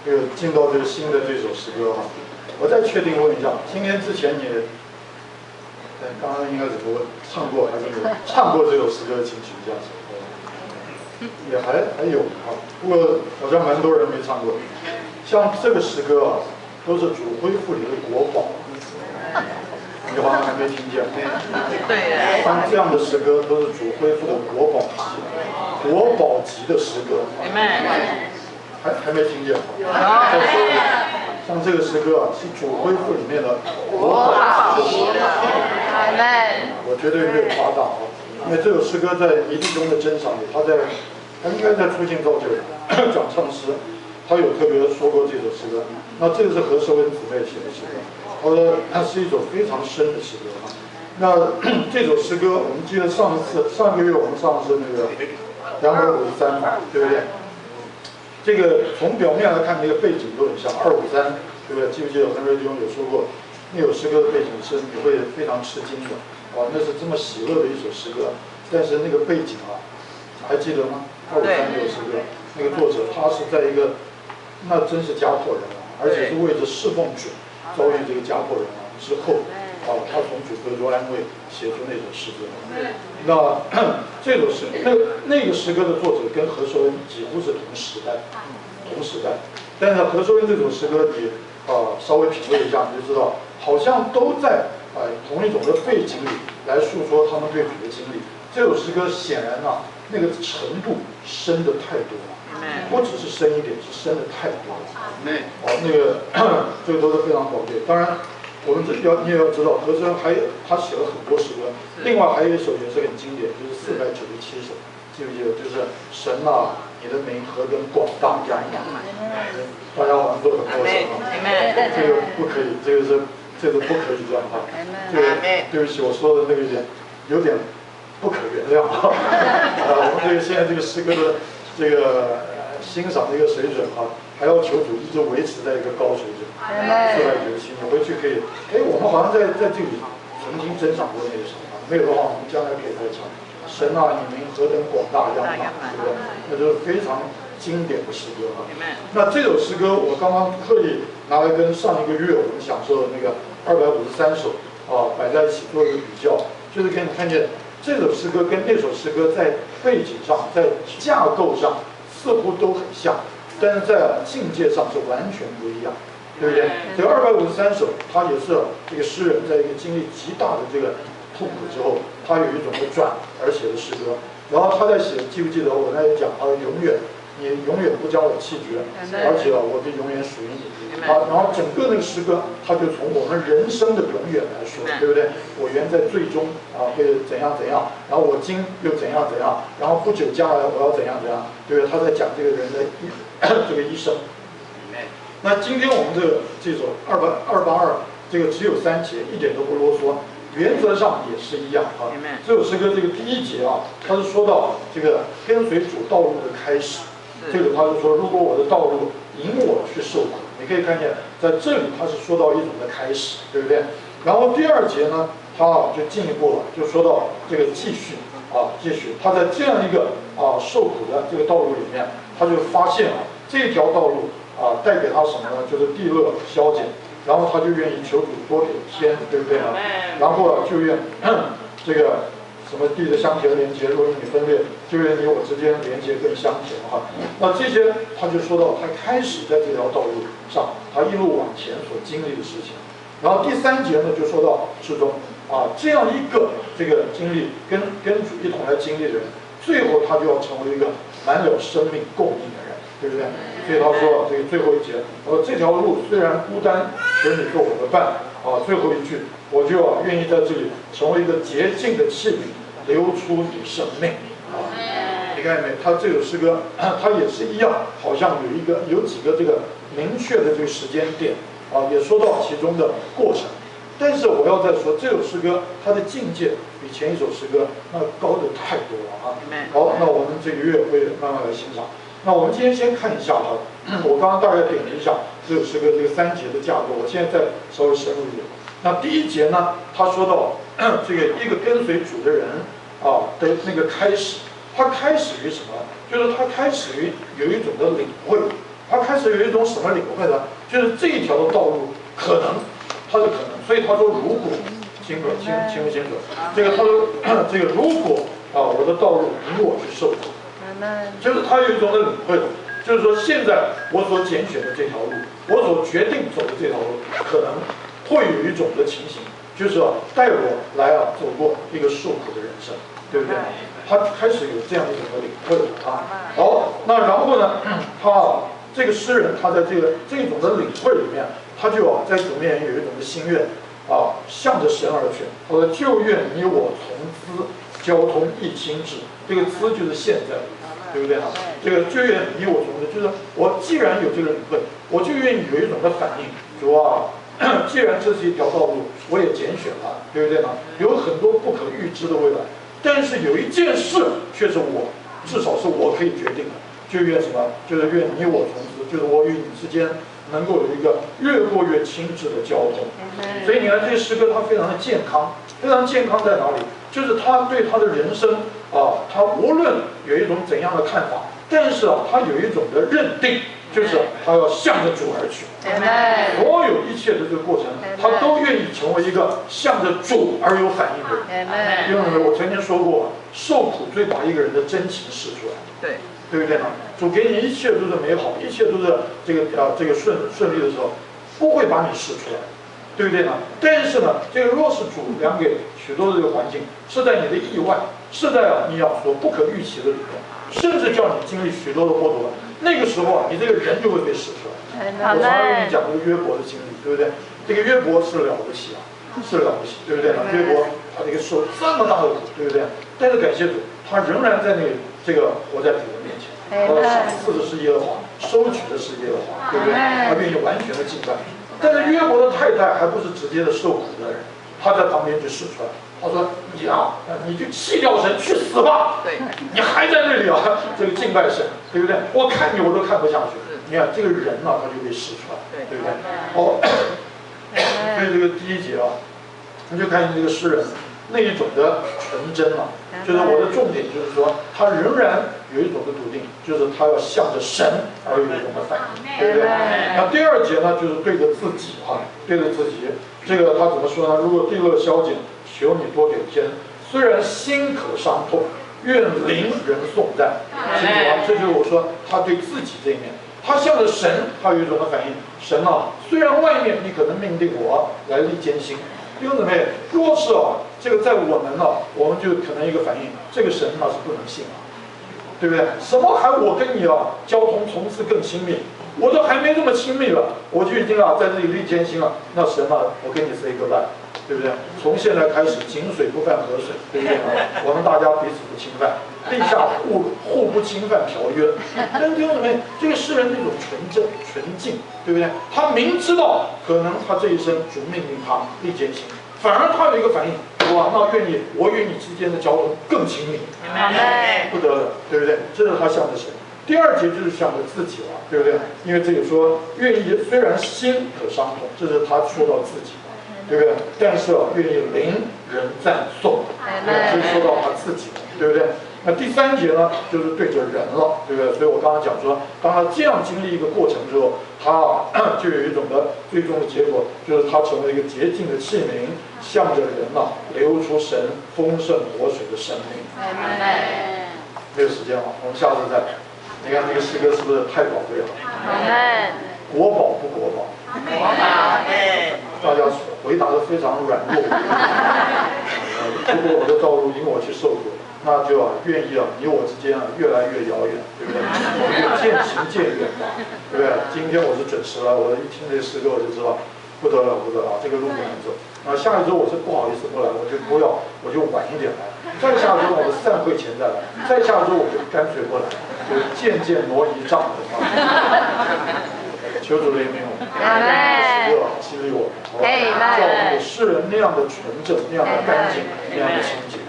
这个进到这个新的这首诗歌哈，我再确定问一下，今天之前你，刚刚应该是我唱过还是没有唱过这首诗歌，请举一下手。也还有啊，不过好像蛮多人没唱过。像这个诗歌啊，都是主恢复你的国宝，你好像还没听见。对。像这样的诗歌都是主恢复的国宝级的诗歌。还没听见。像这个诗歌啊，是主恢复里面的国宝级的诗歌。我绝对没有夸大啊。因为这首诗歌在一地中的珍赏里，他应该在出境造就讲唱诗，他有特别说过这首诗歌。那这个是何寿恩姊妹写的诗歌，他说它是一首非常深的诗歌啊。那这首诗歌，我们记得上个月我们上的是那个253嘛，对不对？这个从表面来看，那个背景都很像253，对不对？记不记得我跟瑞弟兄有说过，那首诗歌的背景是你会非常吃惊的。那是这么喜乐的一首诗歌，但是那个背景啊，还记得吗？253那首诗歌，那个作者他是在一个，那真是家破人亡，而且是为着侍奉主遭遇这个家破人亡之后，他从主得着安慰，写出那首诗歌。那这首诗，那个诗歌的作者跟何寿恩几乎是同时代，但是何寿恩这首诗歌你稍微品味一下，你就知道，好像都在。同一种的背景里来诉说他们对主的经历。这首诗歌显然啊，那个程度深的太多了，不只是深一点，是深的太多了。那个这个都是非常宝贵。当然，我们你也要知道，何生他写了很多诗歌，另外还有一首也是很经典，就是497首，记不记得？就是神啊，你的名何等广大呀！大家好像都很陌生啊，这个不可以，这个不可以这样哈，对不起，我说的那个有点不可原谅啊。我们现在这个诗歌的这个欣赏的一个水准啊，还要求主一直维持在一个高水准。497，你回去可以，我们好像在这里曾经珍赏过那个什么，没有的话，我们将来可以再唱。神啊，你名何等广大样大，对不对？那就是非常经典的诗歌哈。那这首诗歌我刚刚特意拿来跟上一个月我们享受的那个253首摆在一起做一个比较，就是给你看见这首诗歌跟那首诗歌在背景上、在架构上似乎都很像，但是在境界上是完全不一样，对不对？这个253首，它也是这个诗人在一个经历极大的这个痛苦之后，他有一种的转而写的诗歌。然后他在写，记不记得我那里讲，他你永远不将我弃绝，而且我就永远属于你。然后整个那个诗歌，他就从我们人生的永远来说，对不对？我原在最终会怎样怎样，然后我今又怎样怎样，然后不久将来我要怎样怎样，对不对？他在讲这个人的这个一生。那今天我们这首282，这个只有3节，一点都不啰嗦。原则上也是一样啊。这首诗歌这个第1节啊，它是说到这个跟随主道路的开始。这个他就说，如果我的道路引我去受苦，你可以看见在这里他是说到一种的开始，对不对？然后第2节呢，他就进一步了，就说到这个继续，他在这样一个受苦的这个道路里面，他就发现这条道路带给他什么呢？就是地乐消减。然后他就愿意求主多给天，对不对呢？然后就愿这个什么地的相填连结，若因你分裂，就愿你我之间连结更相填哈。那这些他就说到他开始在这条道路上，他一路往前所经历的事情。然后第3节呢就说到至终这样一个这个经历跟主一同来经历的人，最后他就要成为一个满了生命供应的人，对不对？所以他说这个最后1节，这条路虽然孤单，求你做我的伴最后一句，我就愿意在这里成为一个洁净的器皿，流出你生命你看没？他这首诗歌，他也是一样，好像有几个这个明确的这个时间点也说到其中的过程。但是我要再说，这首诗歌它的境界比前一首诗歌那高的太多了好，那我们这个月会慢慢来欣赏。那我们今天先看一下我刚刚大概点了一下这首诗歌这个3节的架构，我现在再稍微深入一点。那第1节呢，他说到这个一个跟随主的人的那个开始，他开始于什么？就是他开始于有一种的领会，他开始是有一种什么领会呢？就是这一条的道路可能，它是可能，所以他说如果清不清楚？这个他说这个如果我的道路引我去受苦，就是他有一种的领会的，就是说现在我所拣选的这条路，我所决定走的这条路，可能会有一种的情形，就是带我来走过一个受苦的人生，对不对？他开始有这样一种的领会啊。好，那然后呢，他这个诗人他在这种的领会里面，他就在主面前有一种的心愿向着神而去。他说：“就愿你我同资，交通一心志。”这个资就是现在，对不对啊？这个就愿你我同资，就是我既然有这个领会，我就愿意有一种的反应，主啊。既然这是一条道路，我也拣选了，对不对呢？有很多不可预知的未来，但是有一件事却是至少是我可以决定的，就愿什么？就是愿你我同资，就是我与你之间能够有一个越过越亲致的交通。所以你看这诗歌它非常的健康，非常健康在哪里？就是他对他的人生他无论有一种怎样的看法，但是他有一种的认定。就是他要向着主而去，所有一切的这个过程，他都愿意成为一个向着主而有反应的人。因为我曾经说过，受苦最把一个人的真情示出来，对不对呢？主给你一切都是美好，一切都是这个顺利的时候，不会把你示出来，对不对呢？但是呢，这个若是主量给许多的这个环境，是在你的意外，是在你要说不可预期的里面，甚至叫你经历许多的剥夺。那个时候你这个人就会被使出来。我常常跟你讲这个约伯的经历，对不对？这个约伯是了不起是了不起，对不对？约伯他这个受这么大的苦，对不对？但是感谢主，他仍然在这个活在主的面前。赏赐的是耶和华，收取的是耶和华，对不对？他愿意完全的敬拜。但是约伯的太太还不是直接的受苦的人，他在旁边就使出来。他说：“你就弃掉神去死吧！你还在那里这个敬拜神，对不对？我看你我都看不下去。你看这个人他就被使出来，对不对？好，所以这个第一节你就看见这个诗人那一种的纯真就是我的重点就是说，他仍然有一种的笃定，就是他要向着神而有一种的反应，对不对？那第二节呢，就是对着自己对着自己，这个他怎么说呢？如果地乐消减，求你多给天，虽然心可伤痛，愿灵人颂赞。清楚吗？这就是我说他对自己这一面，他向着神，他有一种的反应。神虽然外面你可能命令我来立艰辛，弟兄姊妹，若是这个在我们我们就可能一个反应，这个神是不能信对不对？什么还我跟你交通从此更亲密，我都还没这么亲密了，我就已经在这里立艰辛了。那神我跟你是一个伴。对不对？从现在开始，井水不犯河水，对不对？我们大家彼此不侵犯，立下互不侵犯条约。但是弟兄姊妹，这个诗人那种纯正、纯净，对不对？他明知道可能他这一生主命令他立艰辛，反而他有一个反应：那我与你之间的交通更亲密，不得了，对不对？这是他向着神。第二节就是向着自己对不对？因为这里说愿意，虽然心可伤痛，这是他说到自己。对不对？但是愿意灵人赞颂，这是说到他自己，对不对？那第三节呢，就是对着人了，对不对？所以我刚刚讲说，当他这样经历一个过程之后，他就有一种的最终的结果，就是他成为一个洁净的器皿，向着人流出神丰盛活水的生命。没有时间了，我们下次再来。你看这个诗歌是不是太宝贵了？国宝不国宝？大家回答的非常软弱。如果我的道路引我去受苦，那就愿意你我之间越来越遥远，对不对？渐行渐远吧，对不对？今天我是准时了，我一听这诗歌我就知道不得了，这个路不能走。下一周我是不好意思不来，我就晚一点来。再下周我们散会前再来，再下周我就干脆不来，就渐渐挪移帐篷。求主怜悯我们，激励我们，叫我们有世人那样的纯正、那样的干净、那样的清洁。